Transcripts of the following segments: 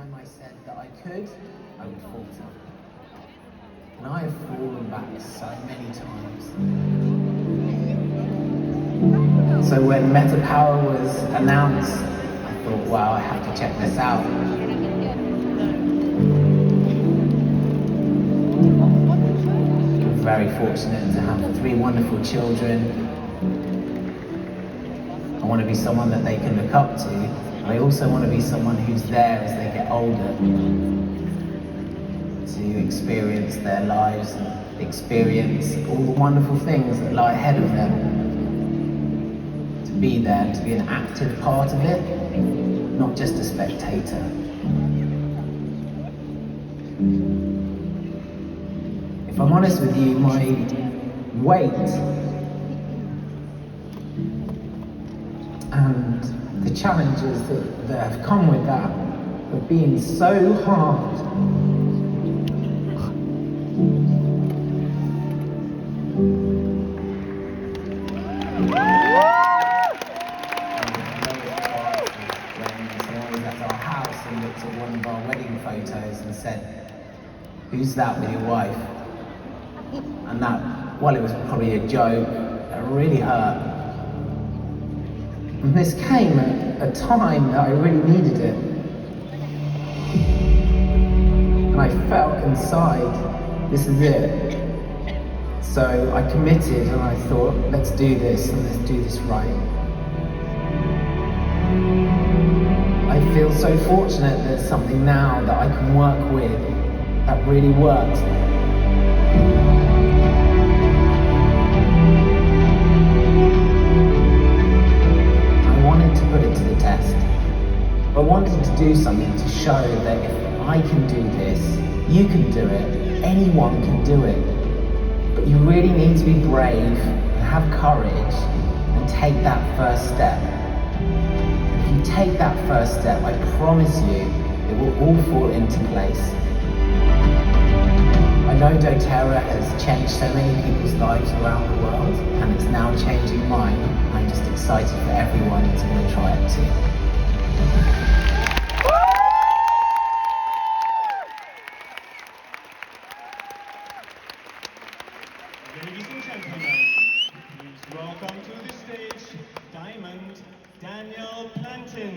time I said that I could, I would falter. And I have fallen back so many times. So when Metapwr was announced, I thought, wow, I have to check this out. I'm very fortunate to have 3 wonderful children. I want to be someone that they can look up to. And I also want to be someone who's there as they get older to experience their lives and experience all the wonderful things that lie ahead of them. To be there, to be an active part of it, not just a spectator. If I'm honest with you, my weight and the challenges that have come with that have been so hard. And looked at one of our wedding photos and said, "Who's that with your wife?" And that, well, it was probably a joke, it really hurt. And this came at a time that I really needed it. And I felt inside, this is it. So I committed and I thought, let's do this and let's do this right. I feel so fortunate there's something now that I can work with that really works. I wanted to put it to the test. I wanted to do something to show that if I can do this, you can do it, anyone can do it. But you really need to be brave and have courage and take that first step. If you take that first step, I promise you, it will all fall into place. I know doTERRA has changed so many people's lives around the world, and it's now changing mine. I'm just excited for everyone to want to try it too. Ladies and gentlemen, please welcome to the stage, Diamond, Daniel Plantin.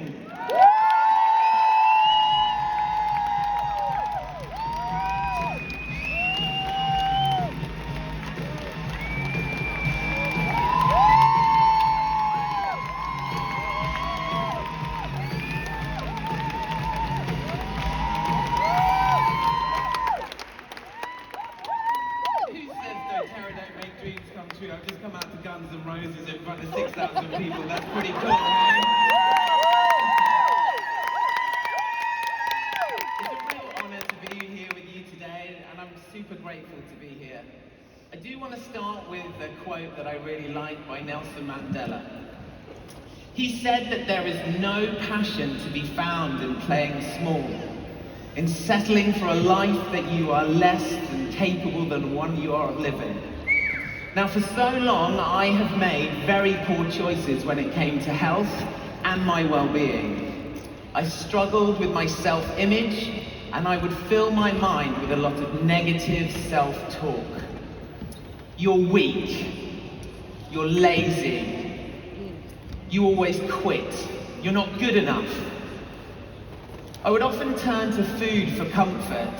I've just come out to Guns N' Roses in front of 6,000 people. That's pretty cool, man. It's a real honor to be here with you today, and I'm super grateful to be here. I do want to start with a quote that I really like by Nelson Mandela. He said that there is no passion to be found in playing small, in settling for a life that you are less than capable than the one you are living. Now, for so long, I have made very poor choices when it came to health and my well-being. I struggled with my self-image, and I would fill my mind with a lot of negative self-talk. You're weak. You're lazy. You always quit. You're not good enough. I would often turn to food for comfort.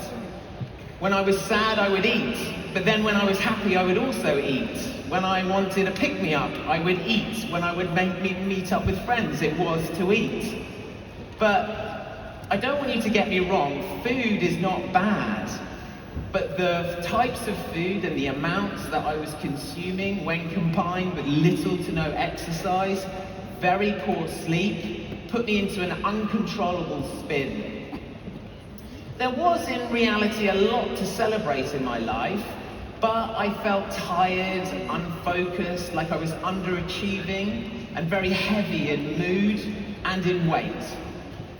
When I was sad, I would eat, but then when I was happy, I would also eat. When I wanted a pick-me-up, I would eat. When I would meet up with friends, it was to eat. But I don't want you to get me wrong, food is not bad. But the types of food and the amounts that I was consuming when combined with little to no exercise, very poor sleep, put me into an uncontrollable spin. There was, in reality, a lot to celebrate in my life, but I felt tired, unfocused, like I was underachieving, and very heavy in mood and in weight.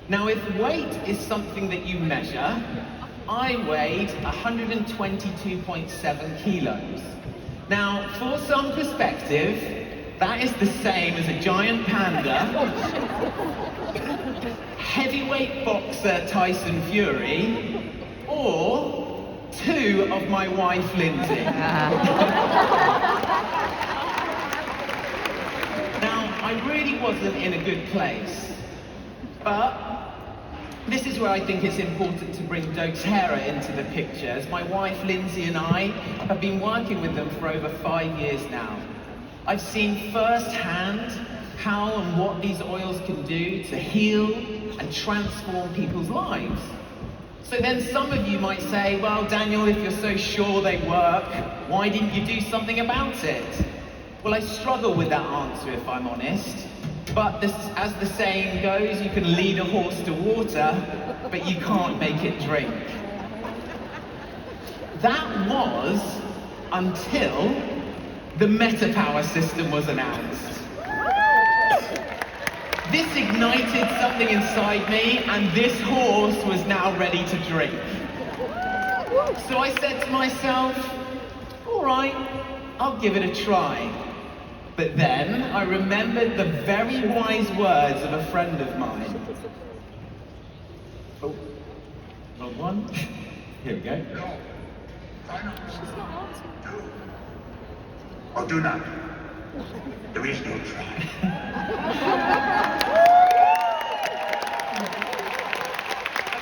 Now, if weight is something that you measure, I weighed 122.7 kilos. Now, for some perspective, that is the same as a giant panda. heavyweight boxer Tyson Fury, or 2 of my wife Lindsay. Now, I really wasn't in a good place, but this is where I think it's important to bring doTERRA into the picture, as my wife Lindsay and I have been working with them for over 5 years now. I've seen firsthand how and what these oils can do to heal and transform people's lives. So then some of you might say, well, Daniel, if you're so sure they work, why didn't you do something about it? Well, I struggle with that answer, if I'm honest. But this, as the saying goes, you can lead a horse to water, but you can't make it drink. That was until the Metapwr system was announced. This ignited something inside me, and this horse was now ready to drink. So I said to myself, all right, I'll give it a try. But then I remembered the very wise words of a friend of mine. Oh, wrong one. Here we go. No. Why not? Do. Or do not. There is no try.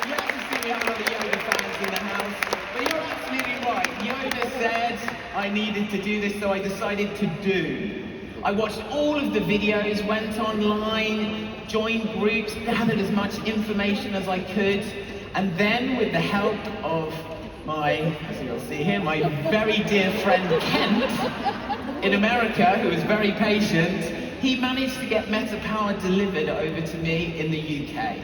Yes, you see we have a lot of Yoda fans in the house, but you're absolutely right. Yoda said I needed to do this, so I decided to do. I watched all of the videos, went online, joined groups, gathered as much information as I could, and then with the help of my, as you'll see here, my very dear friend Kent in America, who was very patient, he managed to get Metapwr delivered over to me in the UK.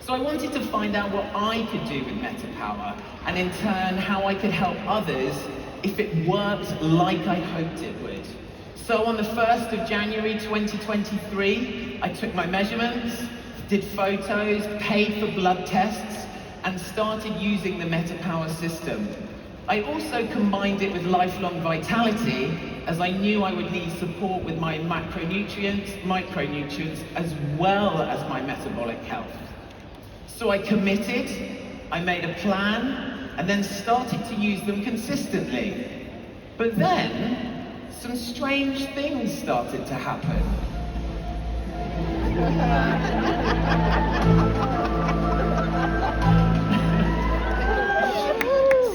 So I wanted to find out what I could do with Metapwr, and in turn, how I could help others if it worked like I hoped it would. So on the 1st of January 2023, I took my measurements, did photos, paid for blood tests, and started using the Metapwr system. I also combined it with lifelong vitality, as I knew I would need support with my macronutrients, micronutrients, as well as my metabolic health. So I committed, I made a plan, and then started to use them consistently. But then, some strange things started to happen.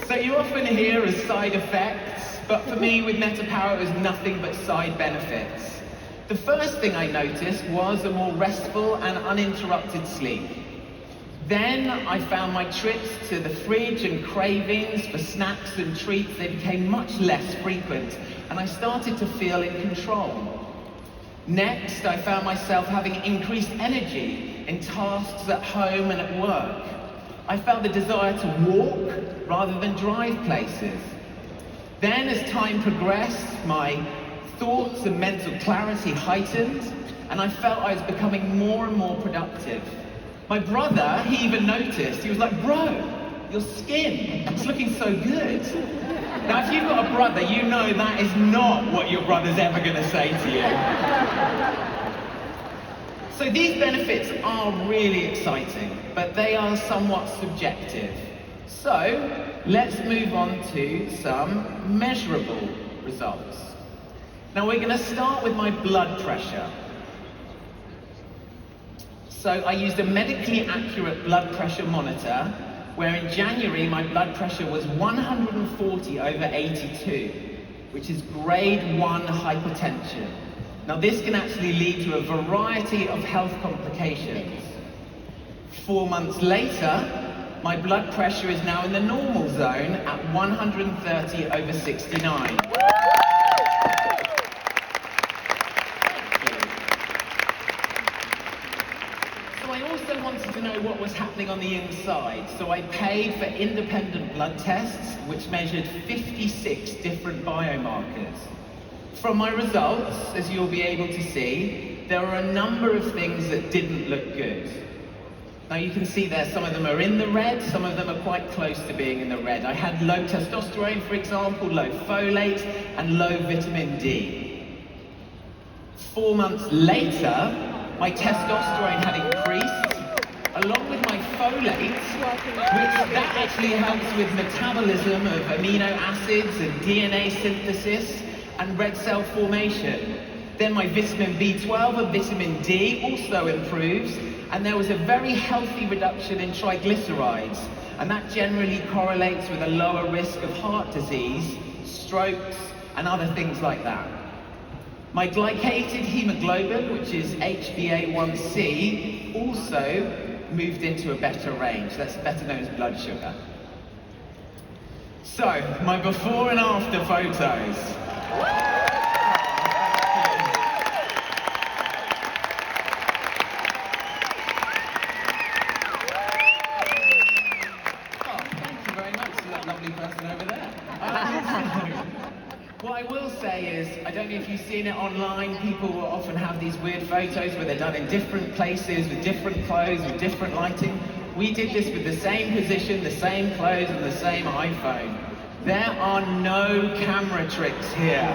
So you often hear as side effects, but for me with Metapwr it was nothing but side benefits. The first thing I noticed was a more restful and uninterrupted sleep. Then I found my trips to the fridge and cravings for snacks and treats, they became much less frequent, and I started to feel in control. Next, I found myself having increased energy in tasks at home and at work. I felt the desire to walk rather than drive places. Then, as time progressed, my thoughts and mental clarity heightened, and I felt I was becoming more and more productive. My brother, he even noticed. He was like, bro, your skin, it's looking so good. Now, if you've got a brother, you know that is not what your brother's ever going to say to you. So these benefits are really exciting, but they are somewhat subjective. So let's move on to some measurable results. Now, we're going to start with my blood pressure. So I used a medically accurate blood pressure monitor, where in January my blood pressure was 140 over 82, which is grade 1 hypertension. Now this can actually lead to a variety of health complications. 4 months later, my blood pressure is now in the normal zone at 130 over 69. I also wanted to know what was happening on the inside, so I paid for independent blood tests, which measured 56 different biomarkers. From my results, as you'll be able to see, there are a number of things that didn't look good. Now you can see there, some of them are in the red, some of them are quite close to being in the red. I had low testosterone, for example, low folate, and low vitamin D. 4 months later, my testosterone had increased, along with my folate, which that actually helps with metabolism of amino acids and DNA synthesis and red cell formation. Then my vitamin B12 and vitamin D also improves, and there was a very healthy reduction in triglycerides, and that generally correlates with a lower risk of heart disease, strokes, and other things like that. My glycated hemoglobin, which is HbA1c, also moved into a better range. That's better known as blood sugar. So, my before and after photos. What I will say is, I don't know if you've seen it online, people will often have these weird photos where they're done in different places, with different clothes, with different lighting. We did this with the same position, the same clothes, and the same iPhone. There are no camera tricks here.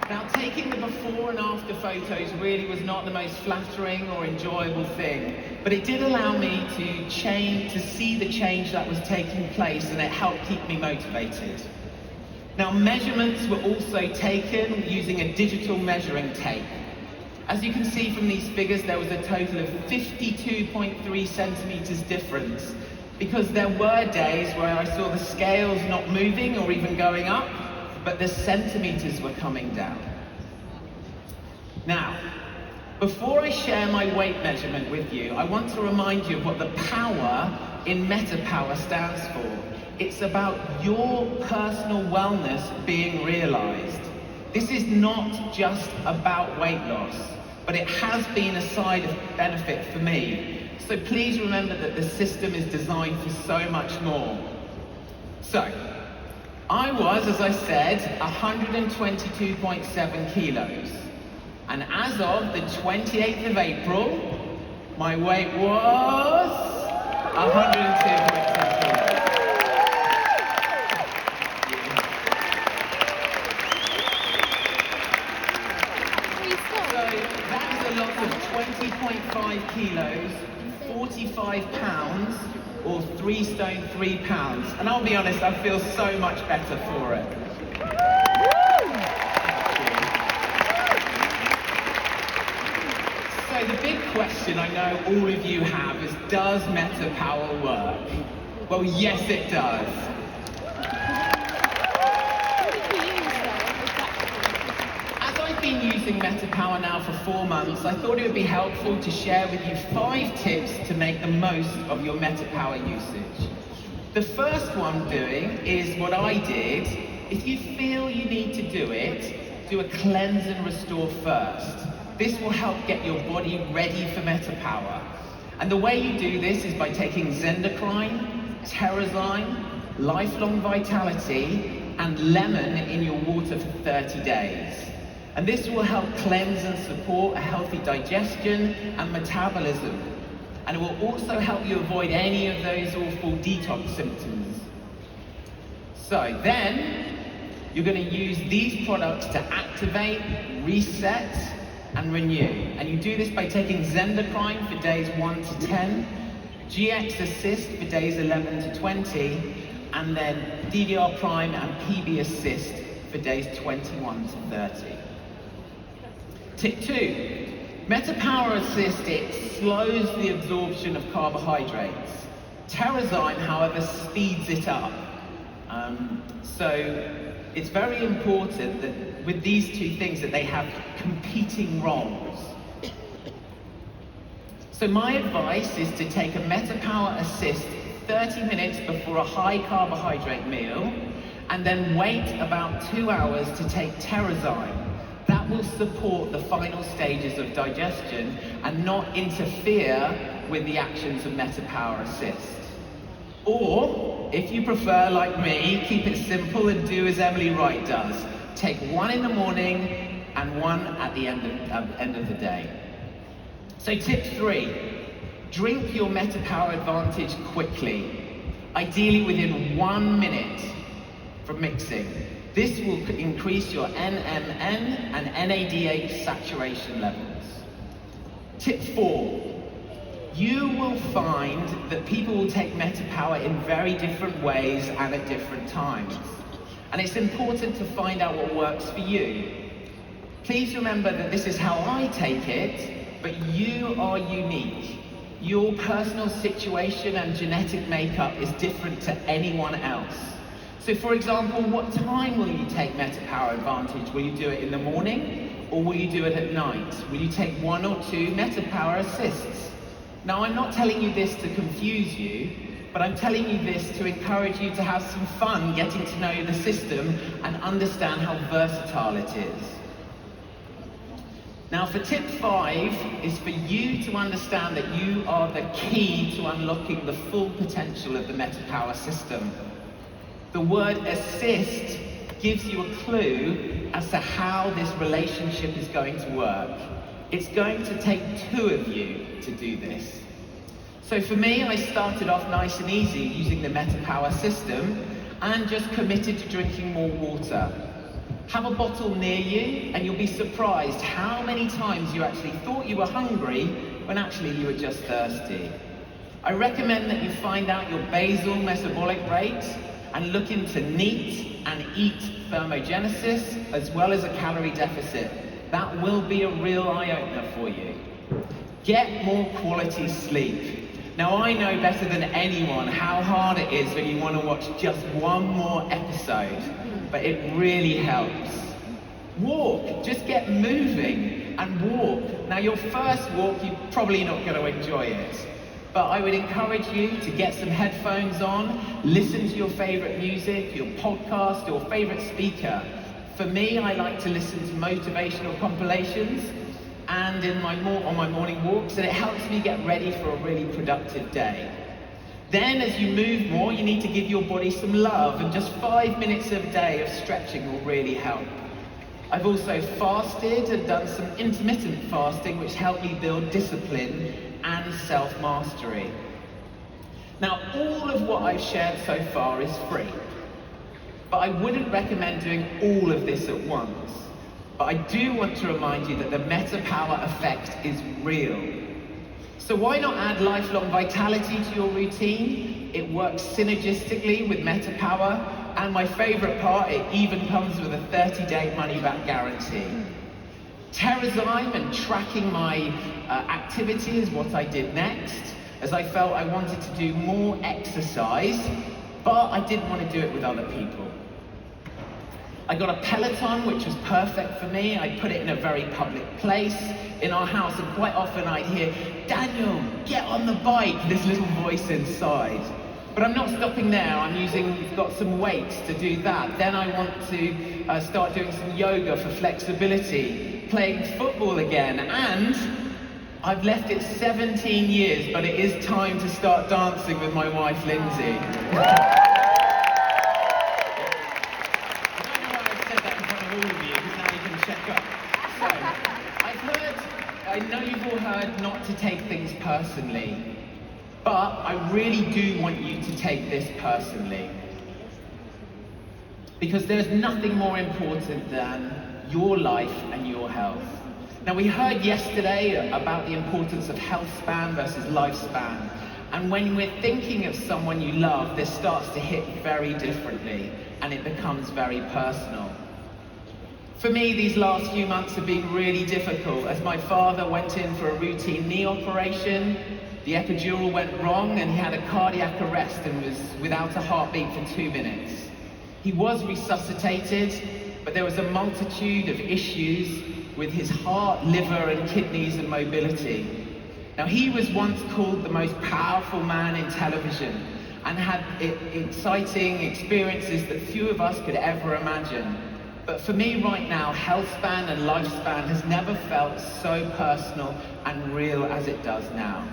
Now, taking the before and after photos really was not the most flattering or enjoyable thing, but it did allow me to see the change that was taking place, and it helped keep me motivated. Now, measurements were also taken using a digital measuring tape. As you can see from these figures, there was a total of 52.3 centimeters difference, because there were days where I saw the scales not moving or even going up, but the centimeters were coming down. Now, before I share my weight measurement with you, I want to remind you of what the power in Metapwr stands for. It's about your personal wellness being realized. This is not just about weight loss, but it has been a side benefit for me. So please remember that the system is designed for so much more. So, I was, as I said, 122.7 kilos. And as of the 28th of April, my weight was 102.7 kilos. So that is a loss of 20.5 kilos, 45 pounds, or 3 stone 3 pounds. And I'll be honest, I feel so much better for it. So the big question I know all of you have is, does Metapwr work? Well, yes it does. As I've been using Metapwr now for 4 months, I thought it would be helpful to share with you 5 tips to make the most of your Metapwr usage. The first one doing is what I did. If you feel you need to do it, do a cleanse and restore first. This will help get your body ready for Metapwr. And the way you do this is by taking Zendocrine, Terrazyme, Lifelong Vitality, and lemon in your water for 30 days. And this will help cleanse and support a healthy digestion and metabolism. And it will also help you avoid any of those awful detox symptoms. So then, you're going to use these products to activate, reset, and renew. And you do this by taking Zendocrine for days 1 to 10, GX Assist for days 11 to 20, and then DDR Prime and PB Assist for days 21 to 30. Tip 2, Metapwr Assist, it slows the absorption of carbohydrates. Terrazyme, however, speeds it up. So it's very important that with these two things that they have competing roles. So my advice is to take a Metapwr Assist 30 minutes before a high carbohydrate meal, and then wait about 2 hours to take Terrazyme. That will support the final stages of digestion and not interfere with the actions of Metapwr Assist. Or, if you prefer, like me, keep it simple and do as Emily Wright does. Take 1 in the morning and 1 at the end of the day. So tip 3, drink your Metapwr Advantage quickly, ideally within 1 minute from mixing. This will increase your NMN and NADH saturation levels. Tip 4. You will find that people will take Metapwr in very different ways and at different times. And it's important to find out what works for you. Please remember that this is how I take it, but you are unique. Your personal situation and genetic makeup is different to anyone else. So for example, what time will you take Metapwr Advantage? Will you do it in the morning or will you do it at night? Will you take 1 or 2 Metapwr assists? Now I'm not telling you this to confuse you, but I'm telling you this to encourage you to have some fun getting to know the system and understand how versatile it is. Now for tip 5 is for you to understand that you are the key to unlocking the full potential of the Metapwr system. The word assist gives you a clue as to how this relationship is going to work. It's going to take 2 of you to do this. So for me, I started off nice and easy using the Metapwr system and just committed to drinking more water. Have a bottle near you and you'll be surprised how many times you actually thought you were hungry when actually you were just thirsty. I recommend that you find out your basal metabolic rate and look into NEAT and EAT thermogenesis as well as a calorie deficit. That will be a real eye-opener for you. Get more quality sleep. Now I know better than anyone how hard it is when you want to watch just one more episode, but it really helps. Walk, just get moving and walk. Now your first walk, you're probably not going to enjoy it, but I would encourage you to get some headphones on, listen to your favorite music, your podcast, your favorite speaker. For me, I like to listen to motivational compilations and on my morning walks, and it helps me get ready for a really productive day. Then as you move more, you need to give your body some love, and just 5 minutes a day of stretching will really help. I've also fasted and done some intermittent fasting, which helped me build discipline and self-mastery. Now, all of what I've shared so far is free, but I wouldn't recommend doing all of this at once. But I do want to remind you that the Metapwr effect is real. So why not add lifelong vitality to your routine? It works synergistically with Metapwr, and my favorite part, it even comes with a 30-day money-back guarantee. TerraZyme and tracking my activity is what I did next, as I felt I wanted to do more exercise, but I didn't want to do it with other people. I got a Peloton, which was perfect for me. I put it in a very public place in our house, and quite often I'd hear, "Daniel, get on the bike," this little voice inside. But I'm not stopping there. Got some weights to do that. Then I want to start doing some yoga for flexibility, playing football again, and I've left it 17 years, but it is time to start dancing with my wife, Lindsay. I know you've all heard not to take things personally, but I really do want you to take this personally. Because there's nothing more important than your life and your health. Now we heard yesterday about the importance of health span versus lifespan. And when we're thinking of someone you love, this starts to hit very differently and it becomes very personal. For me, these last few months have been really difficult as my father went in for a routine knee operation. The epidural went wrong and he had a cardiac arrest and was without a heartbeat for 2 minutes. He was resuscitated, but there was a multitude of issues with his heart, liver, and kidneys and mobility. Now, he was once called the most powerful man in television and had exciting experiences that few of us could ever imagine. But for me right now, health span and lifespan has never felt so personal and real as it does now.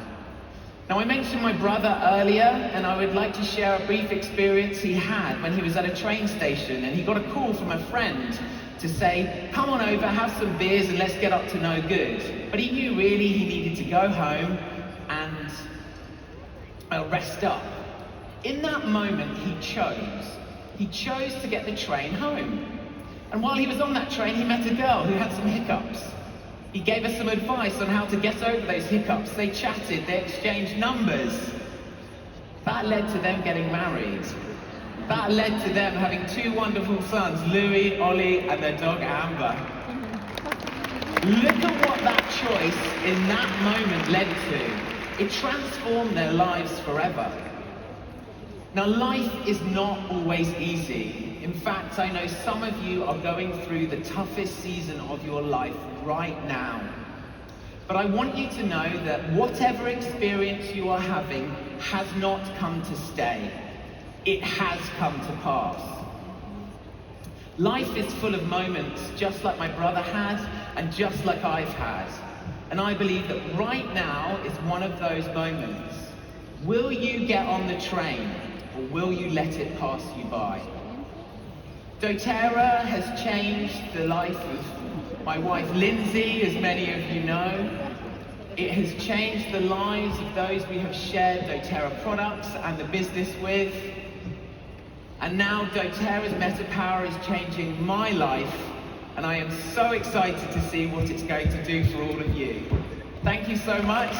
Now, I mentioned my brother earlier, and I would like to share a brief experience he had when he was at a train station and he got a call from a friend to say, "Come on over, have some beers and let's get up to no good." But he knew really he needed to go home and rest up. In that moment, he chose he chose to get the train home. And while he was on that train, he met a girl who had some hiccups. He gave her some advice on how to get over those hiccups. They chatted, they exchanged numbers. That led to them getting married. That led to them having 2 wonderful sons, Louis, Ollie, and their dog Amber. Look at what that choice in that moment led to. It transformed their lives forever. Now, life is not always easy. In fact, I know some of you are going through the toughest season of your life right now. But I want you to know that whatever experience you are having has not come to stay. It has come to pass. Life is full of moments just like my brother had and just like I've had. And I believe that right now is one of those moments. Will you get on the train or will you let it pass you by? doTERRA has changed the life of my wife Lindsay, as many of you know. It has changed the lives of those we have shared doTERRA products and the business with. And now doTERRA's Metapwr is changing my life, and I am so excited to see what it's going to do for all of you. Thank you so much.